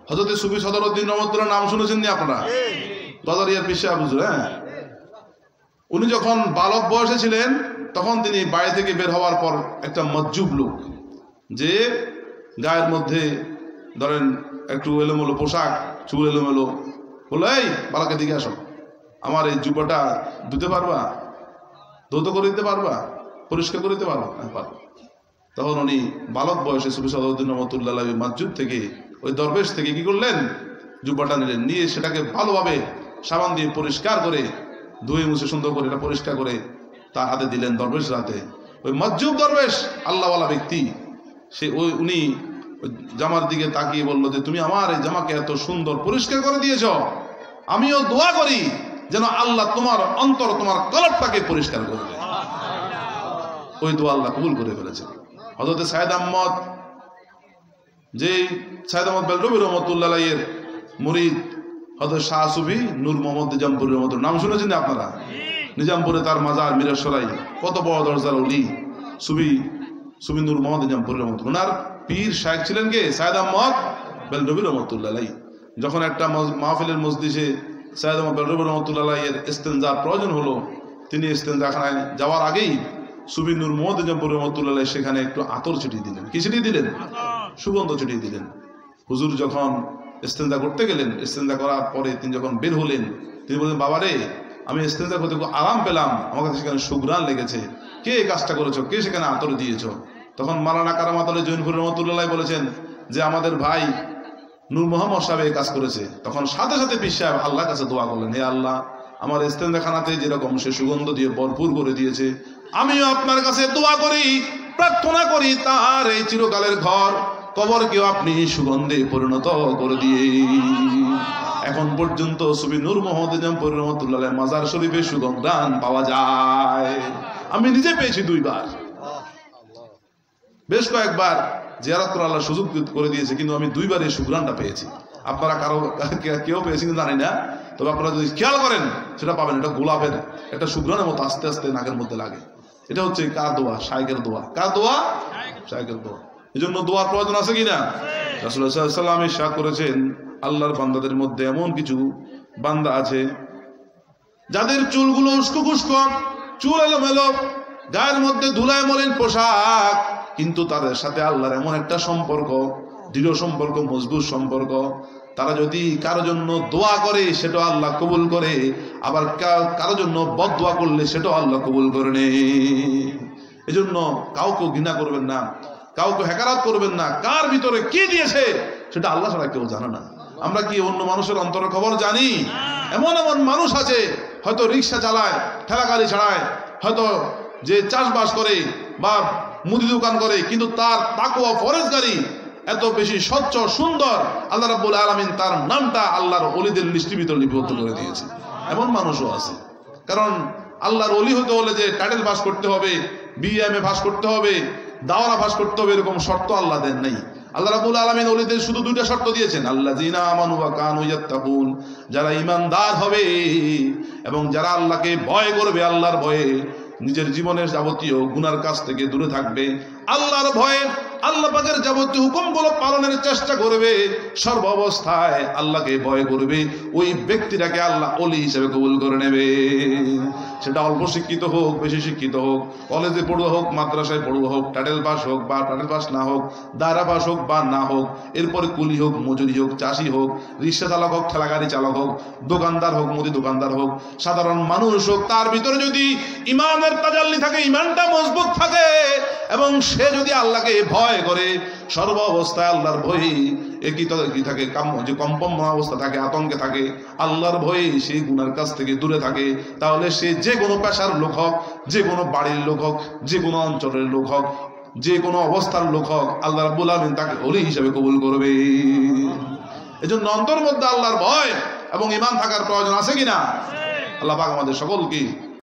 হযরত সুফি সদরউদ্দিন রহমতুল্লাহ নাম শুনেছেন নি আপনারা? বাজারিয়ার পীর সাহেব হুজুর। হ্যাঁ, উনি যখন বালক বয়সে ছিলেন তখন তিনি বাড়ি থেকে বের হওয়ার পর একটা মজ্জুব লোক, যে গায়ের মধ্যে ধরেন একটু এলোমেলো পোশাক, চুল এলোমেলো, বললো এই বালকের দিকে আসো, আমার এই জুব্বাটা ধুতে পারবা, ধৌত করে দিতে পারবা, পরিষ্কার করে দিতে পারবা? হ্যাঁ পারবো। তখন উনি বালক বয়সে সুফি সদরউদ্দিন রহমতুল্লাহ মসজিদ থেকে, ওই দরবেশ থেকে কি করলেন, জুব্বাটা নিলেন, নিয়ে সেটাকে ভালোভাবে সাবান দিয়ে পরিষ্কার করে ধুয়ে মুছে সুন্দর করে এটা পরিষ্কার করে তার হাতে দিলেন দরবেশ রাতে। ওই মজ্জুব দরবেশ আল্লাহওয়ালা ব্যক্তি, সে উনি জামার দিকে তাকিয়ে বললো যে তুমি আমার এই জামাকে এত সুন্দর পরিষ্কার করে দিয়েছ, আমিও দোয়া করি যেন আল্লাহ তোমার অন্তর, তোমার কলবটাকে পরিষ্কার করে দেয়। ওই দোয়া আল্লাহ কবুল করে ফেলেছেন। হযরত সাইয়েদ আহমদ, যে সাইয়েদ আহমদ বেলরবি রহমতুল্লাহ এর মুরিদ হযরত শাহ সুফি নূর মোহাম্মদ নিজামপুরের রহমতুল্লাহ, নাম শুনেছেন আপনারা? নিজামপুরে তার মাজার মিরসরাই, কত বড় দরজার ওলি সুফি নূর মোহাম্মদ নিজামপুরের রহমতুল্লাহ। ওনার পীর শায়েখ ছিলেন কে? সাইয়েদ আহমদ বেলরবি রহমতুল্লাহ। যখন একটা মাহফিলের মজলিসে সাইয়েদ আহমদ বেলরবি রহমতুল্লাহ এর ইস্তেনজার প্রয়োজন হলো, তিনি ইস্তেনজাখানায় যাওয়ার আগেই সুফি নূর মোহাম্মদ নিজামপুর রহমতুল্লাহ সেখানে একটু আতর ছিটিয়ে দিলেন। কি ছিটিয়ে দিলেন? সুগন্ধ ছিটিয়ে দিলেন। হুজুর যখন ইস্তেনজা করতে গেলেন, ইস্তেনজা করার পরে তিনি যখন বের হলেন, তিনি বললেন বাবারে, আমি ইস্তেনজা করতে খুব আরাম পেলাম, আমার কাছে সেখানে সুঘ্রাণ লেগেছে, কে এই কাজটা করেছো, কে সেখানে আতর দিয়েছো? তখন মাওলানা কারামাত আলী জৈনপুর রহমতুল্লাহ বলেছেন যে আমাদের ভাই নূর মোহাম্মদ সাহেব এই কাজ করেছে। তখন সাথে সাথে পীর সাহেব আল্লাহর কাছে দোয়া করলেন, হে আল্লাহ, আমার ইস্তেনজাখানাতে যেরকম সে সুগন্ধ দিয়ে ভরপুর করে দিয়েছে, আমিও আপনার কাছে দোয়া করি, প্রার্থনা করি তার এই চিরকালের ঘর কবরকেও আপনি সুগন্ধে পরিণত করে দিয়ে। এখন পর্যন্ত সুফি নূর মোহাম্মদ নিজামপুর রহমতুল্লাহ মাজার শরীফে সুগন্ধান পাওয়া যায়। আমি নিজে পেয়েছি 2 বার, বেশ কয়েকবার জিয়ারত করার আল্লাহ সুযোগ করে দিয়েছে, কিন্তু আমি 2 বার এই সুঘ্রাণটা পেয়েছি। আপনারা কেউ পেয়েছেন জানি না, তবে আপনারা যদি খেয়াল করেন সেটা পাবেন। এটা গোলাপের একটা সুঘ্রাণের মতো আস্তে আস্তে নাকের মধ্যে লাগে। এটা হচ্ছে কার দোয়া? শায়েখের দোয়া। কার দোয়া? শায়েখের দোয়া। এই জন্য দোয়ার প্রয়োজন আছে কিনা? রাসূলুল্লাহ সাল্লাল্লাহু আলাইহি ওয়াসাল্লাম ইরশাদ করেছেন, আল্লাহর বান্দাদের মধ্যে এমন কিছু বান্দা আছে যাদের চুলগুলো উস্কো খুস্কো, চুল এলোমেলো, গায়ের মধ্যে ধুলায় মলিন পোশাক, কিন্তু তাদের সাথে আল্লাহর এমন একটা সম্পর্ক, দৃঢ় সম্পর্ক, মজবুত সম্পর্ক, তারা যদি কারো জন্য দোয়া করে সেটা আল্লাহ কবুল করে, আবার কারো জন্য বদদোয়া করলে সেটাও আল্লাহ কবুল করে নেয়। এজন্য কাউকে ঘৃণা করবেন না, কাউকে হেকারাত করবেন না। কার ভিতরে কি দিয়েছে সেটা আল্লাহ ছাড়া কেউ জানে না। আমরা কি অন্য মানুষের অন্তরের খবর জানি? এমন এমন মানুষ আছে, হয়তো রিক্সা চালায়, ঠেলা গাড়ি ছাড়ায়, হয়তো যে চাষবাস করে বা মুদি দোকান করে, কিন্তু তার তাকওয়া ফরেজগারি এত বেশি স্বচ্ছ সুন্দর, আল্লাহ রাব্বুল আলামিন তার নামটা আল্লাহর ওলিদের লিস্টের ভিতরে লিপিবদ্ধ করে দিয়েছে। এমন মানুষও আছে। কারণ আল্লাহর ওলি হতে হলে যে টাইটেল পাস করতে হবে, বিএমএ পাস করতে হবে, দাওরা পাস করতে হবে, এরকম শর্ত আল্লাহ দেন নাই। আল্লাহ রাব্বুল আলামিন ওলিদের শুধু 2টা শর্ত দিয়েছেন, আল্লাযিনা আমানু ওয়া কানু ইয়াত্তাকুন, যারা ঈমানদার হবে এবং যারা আল্লাহকে ভয় করবে, আল্লাহর ভয়ে নিজের জীবনের যাবতীয় গুনার কাছ থেকে দূরে থাকবে, আল্লাহর ভয়ে আল্লাহ পাকের যাবতীয় হুকুমগুলো পালনের চেষ্টা করবে, সর্ব অবস্থায় আল্লাহকে ভয় করবে, ওই ব্যক্তিটাকে আল্লাহ ওলি হিসেবে কবুল করে নেবে। সেটা অল্প শিক্ষিত হোক, বেশি শিক্ষিত হোক, কলেজে পড়ুয়া হোক, মাদ্রাসায় পড়ুয়া হোক, টাইটেল পাস হোক বা টাইটেল পাস না হোক, দায়রা পাস হোক বা না হোক, এরপরে কুলি হোক, মজুরি হোক, চাষি হোক, রিক্সা চালক হোক, ঠেলা গাড়ি চালক হোক, দোকানদার হোক, মুদি দোকানদার হোক, সাধারণ মানুষ হোক, তার ভিতরে যদি ইমানের তাজাল্লি থাকে, ইমানটা মজবুত থাকে এবং সে যদি আল্লাহকে ভয় করে, সর্ব অবস্থায় আল্লাহর ভয়ে একই থাকে, যে কম্পন অবস্থা থাকে, আতঙ্কে থাকে, আল্লাহর ভয়ে সেই গুনার কাছ থেকে দূরে থাকে, তাহলে সে যে কোনো পেশার লোক হোক, যে কোনো বাড়ির লোক হোক, যে কোনো অঞ্চলের লোক হোক, যে কোনো অবস্থার লোক হোক, আল্লাহ রাব্বুল আলামিন তাকে ওলি হিসেবে কবুল করবে। এজন্য অন্তর মধ্যে আল্লাহর ভয় এবং ঈমান থাকার প্রয়োজন আছে কিনা? আল্লাহ পাক আমাদের সকলকে